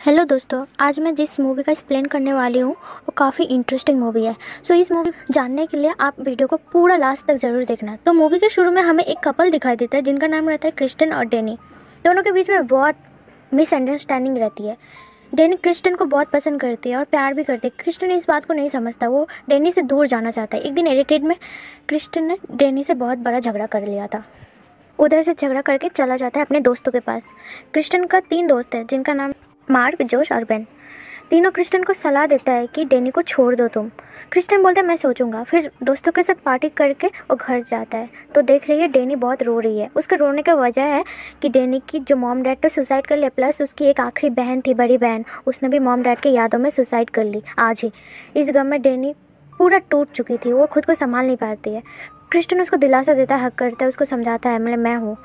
Hello दोस्तों, आज मैं जिस मूवी का एक्सप्लेन करने वाली हूँ वो काफ़ी इंटरेस्टिंग मूवी है। सो इस मूवी जानने के लिए आप वीडियो को पूरा लास्ट तक ज़रूर देखना। तो मूवी के शुरू में हमें एक कपल दिखाई देता है जिनका नाम रहता है क्रिस्टन और डेनी। दोनों के बीच में बहुत मिसअंडरस्टैंडिंग रहती है। डेनी क्रिस्टन को बहुत पसंद करती है और प्यार भी करती है। क्रिस्टन इस बात को नहीं समझता, वो डेनी से दूर जाना चाहता है। एक दिन इरिटेट में क्रिस्टन ने डेनी से बहुत बड़ा झगड़ा कर लिया था। उधर से झगड़ा करके चला जाता है अपने दोस्तों के पास। क्रिस्टन का 3 दोस्त हैं जिनका नाम मार्क, जोश और बेन। तीनों क्रिस्टन को सलाह देता है कि डेनी को छोड़ दो तुम। क्रिस्टन बोलता है मैं सोचूंगा। फिर दोस्तों के साथ पार्टी करके वो घर जाता है तो देख रही है डेनी बहुत रो रही है। उसके रोने का वजह है कि डेनी की जो मॉम डैड तो सुसाइड कर लिया, प्लस उसकी एक आखिरी बहन थी, बड़ी बहन, उसने भी मॉम डैड की यादों में सुसाइड कर ली आज ही। इस गम में डेनी पूरा टूट चुकी थी, वो खुद को संभाल नहीं पाती है। क्रिस्टन उसको दिलासा देता है, हक करता है, उसको समझाता है मतलब मैं हूँ।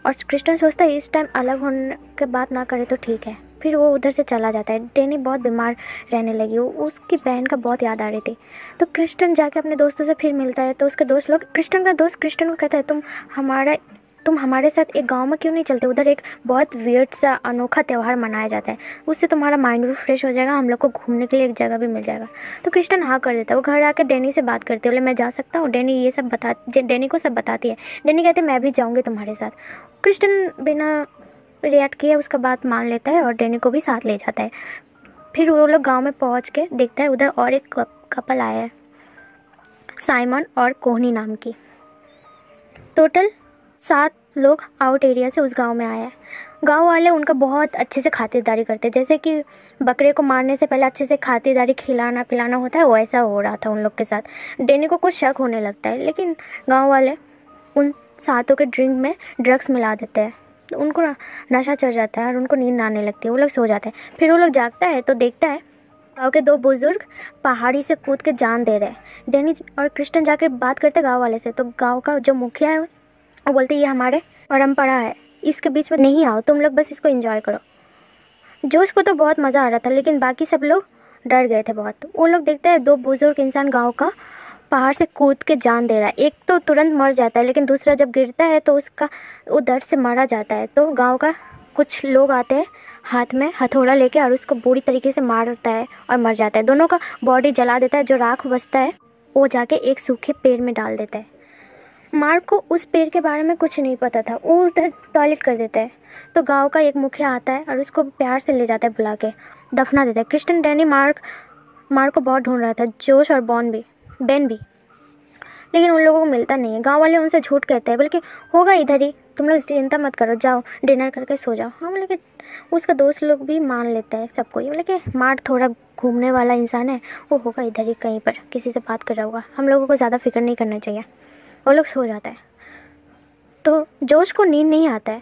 और क्रिस्टन सोचता है इस टाइम अलग होने के बात ना करे तो ठीक है। फिर वो उधर से चला जाता है। डेनी बहुत बीमार रहने लगी, वो उसकी बहन का बहुत याद आ रही थी। तो क्रिस्टन जाके अपने दोस्तों से फिर मिलता है। तो उसके दोस्त लोग, क्रिस्टन का दोस्त क्रिस्टन को कहता है तुम हमारे साथ एक गांव में क्यों नहीं चलते, उधर एक बहुत वियर्ड सा अनोखा त्यौहार मनाया जाता है, उससे तुम्हारा माइंड भी फ्रेश हो जाएगा, हम लोग को घूमने के लिए एक जगह भी मिल जाएगा। तो क्रिस्टन हाँ कर देता है। वो घर आके डेनी से बात करते बोले मैं जा सकता हूँ। डेनी को सब बताती है। डेनी कहते मैं भी जाऊँगी तुम्हारे साथ। क्रिस्टन बिना रिएक्ट किए उसका बात मान लेता है और डेनी को भी साथ ले जाता है। फिर वो लोग गाँव में पहुँच के देखता है उधर और एक कपल आया है, साइमन और कोहनी नाम की। टोटल 7 लोग आउट एरिया से उस गांव में आए हैं। गांव वाले उनका बहुत अच्छे से खातिरदारी करते हैं, जैसे कि बकरे को मारने से पहले अच्छे से खातिरदारी खिलाना पिलाना होता है, वैसा हो रहा था उन लोग के साथ। डेनी को कुछ शक होने लगता है, लेकिन गांव वाले उन 7 के ड्रिंक में ड्रग्स मिला देते हैं। तो उनको नशा चढ़ जाता है और उनको नींद आने लगती है, वो लोग सो जाते हैं। फिर वो लोग जागता है तो देखता है गाँव के 2 बुजुर्ग पहाड़ी से कूद के जान दे रहे हैं। डेनी और क्रिस्टन जाकर बात करते गाँव वाले से। तो गाँव का जो मुखिया है वो बोलते ये हमारे परंपरा है, इसके बीच में नहीं आओ, तुम लोग बस इसको एंजॉय करो। जोश को तो बहुत मज़ा आ रहा था, लेकिन बाकी सब लोग डर गए थे बहुत। वो लोग देखते हैं 2 बुजुर्ग इंसान गांव का पहाड़ से कूद के जान दे रहा है। एक तो तुरंत मर जाता है, लेकिन दूसरा जब गिरता है तो वो दर्द से मारा जाता है। तो गांव का कुछ लोग आते हैं हाथ में हथौड़ा लेके और उसको बुरी तरीके से मारता है और मर जाता है। दोनों का बॉडी जला देता है, जो राख बचता है वो जाके एक सूखे पेड़ में डाल देता है। मार्क को उस पेड़ के बारे में कुछ नहीं पता था, वो उधर टॉयलेट कर देता है। तो गांव का एक मुखिया आता है और उसको प्यार से ले जाता है, बुला के दफना देता है। क्रिस्टन डेनी मार्क को बहुत ढूंढ रहा था, जोश और बेन भी, लेकिन उन लोगों को मिलता नहीं है। गांव वाले उनसे झूठ कहते हैं, बल्कि होगा इधर ही, तुम लोग चिंता मत करो, जाओ डिनर करके सो जाओ। हाँ, लेकिन उसका दोस्त लोग भी मान लेता है सबको, ये बोले मार्क थोड़ा घूमने वाला इंसान है, वो होगा इधर ही कहीं पर, किसी से बात कर रहा होगा, हम लोगों को ज़्यादा फिक्र नहीं करना चाहिए। वो लोग सो जाता है। तो जोश को नींद नहीं आता है,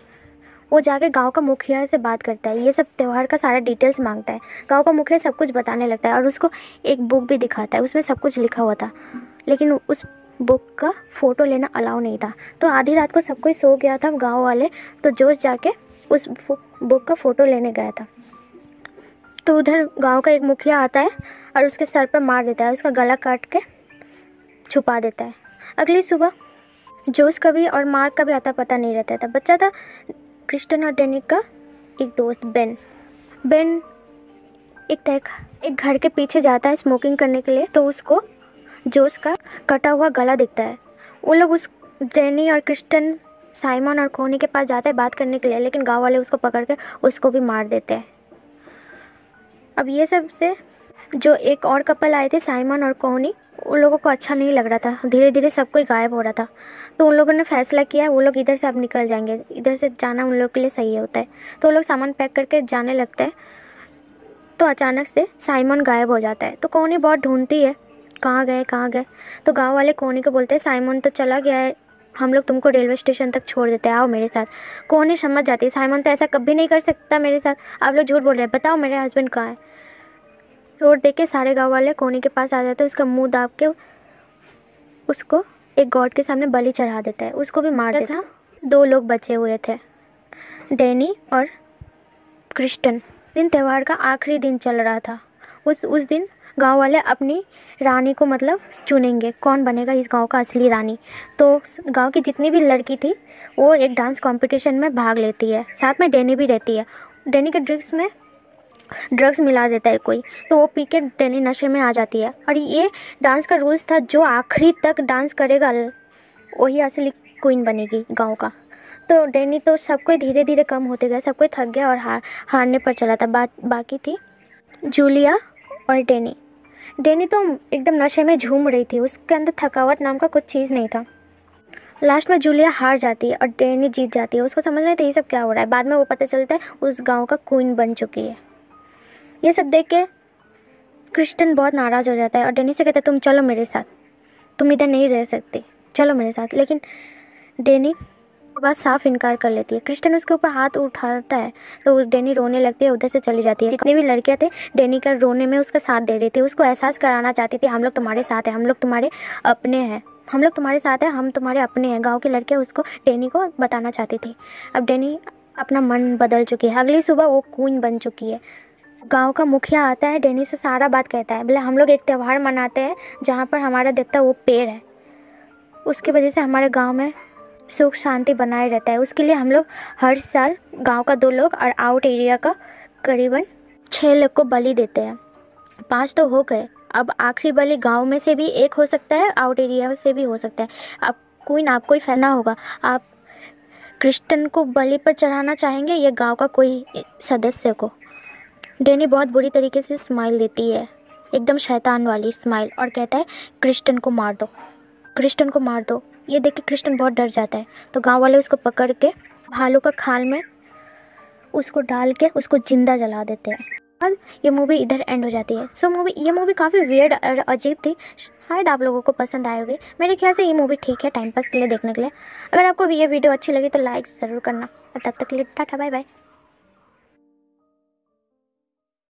वो जाके गांव का मुखिया से बात करता है, ये सब त्यौहार का सारा डिटेल्स मांगता है। गांव का मुखिया सब कुछ बताने लगता है और उसको एक बुक भी दिखाता है, उसमें सब कुछ लिखा हुआ था, लेकिन उस बुक का फ़ोटो लेना अलाउ नहीं था। तो आधी रात को सब कोई सो गया था गाँव वाले, तो जोश जाके उस बुक का फ़ोटो लेने गया था। तो उधर गाँव का एक मुखिया आता है और उसके सर पर मार देता है, उसका गला काट के छुपा देता है। अगली सुबह जोश का भी और मार्क का भी आता पता नहीं रहता था। बच्चा था क्रिस्टन और डेनी का एक दोस्त बेन एक घर के पीछे जाता है स्मोकिंग करने के लिए। तो उसको जोश का कटा हुआ गला दिखता है। वो लोग उस डेनी और क्रिस्टन, साइमन और कोहनी के पास जाते हैं बात करने के लिए, लेकिन गांव वाले उसको पकड़ के उसको भी मार देते हैं। अब ये सब से जो एक और कपल आए थे, साइमन और कोहनी, उन लोगों को अच्छा नहीं लग रहा था। धीरे धीरे सब कोई गायब हो रहा था। तो उन लोगों ने फैसला किया वो लोग इधर से अब निकल जाएंगे, इधर से जाना उन लोग के लिए सही होता है। तो वो लोग सामान पैक करके जाने लगते हैं। तो अचानक से साइमन गायब हो जाता है। तो कोहनी बहुत ढूंढती है कहाँ गए। तो गाँव वाले कोहनी को बोलते हैं साइमन तो चला गया है, हम लोग तुमको रेलवे स्टेशन तक छोड़ देते हैं, आओ मेरे साथ। कोहनी समझ जाती है साइमन तो ऐसा कभी नहीं कर सकता मेरे साथ, आप लोग झूठ बोल रहे हैं, बताओ मेरे हस्बैंड कहाँ है। रोड देख के सारे गाँव वाले कोहनी के पास आ जाते हैं, उसका मुंह दाब के उसको एक गॉड के सामने बलि चढ़ा देता है, उसको भी मार देता है। 2 लोग बचे हुए थे, डेनी और क्रिस्टन। दिन त्यौहार का आखिरी दिन चल रहा था। उस दिन गांव वाले अपनी रानी को मतलब चुनेंगे, कौन बनेगा इस गांव का असली रानी। तो गांव की जितनी भी लड़की थी वो एक डांस कंपटीशन में भाग लेती है, साथ में डेनी भी रहती है। डेनी के ड्रिंक्स में ड्रग्स मिला देता है कोई, तो वो पी के डैनी नशे में आ जाती है। और ये डांस का रूल्स था, जो आखिरी तक डांस करेगा वही असली क्वीन बनेगी गांव का। तो डैनी तो सबको धीरे धीरे कम होते गया, सबको थक गया और हारने पर चला था। बाकी थी जूलिया और डैनी। डैनी तो एकदम नशे में झूम रही थी, उसके अंदर थकावट नाम का कुछ चीज़ नहीं था। लास्ट में जूलिया हार जाती है और डैनी जीत जाती है। उसको समझ नहीं था ये सब क्या हो रहा है। बाद में वो पता चलता है उस गांव का क्वीन बन चुकी है। ये सब देख के क्रिस्टन बहुत नाराज़ हो जाता है और डैनी से कहता है तुम चलो मेरे साथ, तुम इधर नहीं रह सकते, चलो मेरे साथ। लेकिन डैनी बात साफ इनकार कर लेती है। क्रिस्टन उसके ऊपर हाथ उठाता है तो डैनी रोने लगती है, उधर से चली जाती है। जितने भी लड़कियां थे डैनी का रोने में उसका साथ दे रही थी, उसको एहसास कराना चाहती थी हम लोग तुम्हारे साथ हैं, हम लोग तुम्हारे अपने हैं, हम लोग तुम्हारे साथ हैं, हम तुम्हारे अपने हैं। गाँव की लड़कियाँ उसको डैनी को बताना चाहती थी। अब डैनी अपना मन बदल चुकी है, अगली सुबह वो क्वीन बन चुकी है। गांव का मुखिया आता है, डैनी से सारा बात कहता है। बोले हम लोग एक त्यौहार मनाते हैं जहाँ पर हमारा देवता वो पेड़ है, उसकी वजह से हमारे गांव में सुख शांति बनाए रहता है। उसके लिए हम लोग हर साल गांव का 2 लोग और आउट एरिया का करीबन 6 लोग को बलि देते हैं। 5 तो हो गए, अब आखिरी बलि गांव में से भी एक हो सकता है, आउट एरिया से भी हो सकता है। अब क्वीन आपको ही फैलना होगा। आप क्रिस्टन को बलि पर चढ़ाना चाहेंगे या गाँव का कोई सदस्य को? डैनी बहुत बुरी तरीके से स्माइल देती है, एकदम शैतान वाली स्माइल, और कहता है क्रिस्टन को मार दो, क्रिस्टन को मार दो। ये देख के क्रिस्टन बहुत डर जाता है। तो गांव वाले उसको पकड़ के भालू का खाल में उसको डाल के उसको जिंदा जला देते हैं। और ये मूवी इधर एंड हो जाती है। ये मूवी काफ़ी वियर्ड और अजीब थी, शायद आप लोगों को पसंद आए होगी। मेरे ख्याल से ये मूवी ठीक है टाइम पास के लिए देखने के लिए। अगर आपको ये वीडियो अच्छी लगी तो लाइक ज़रूर करना। तब तक के लिए टाटा बाय बाय।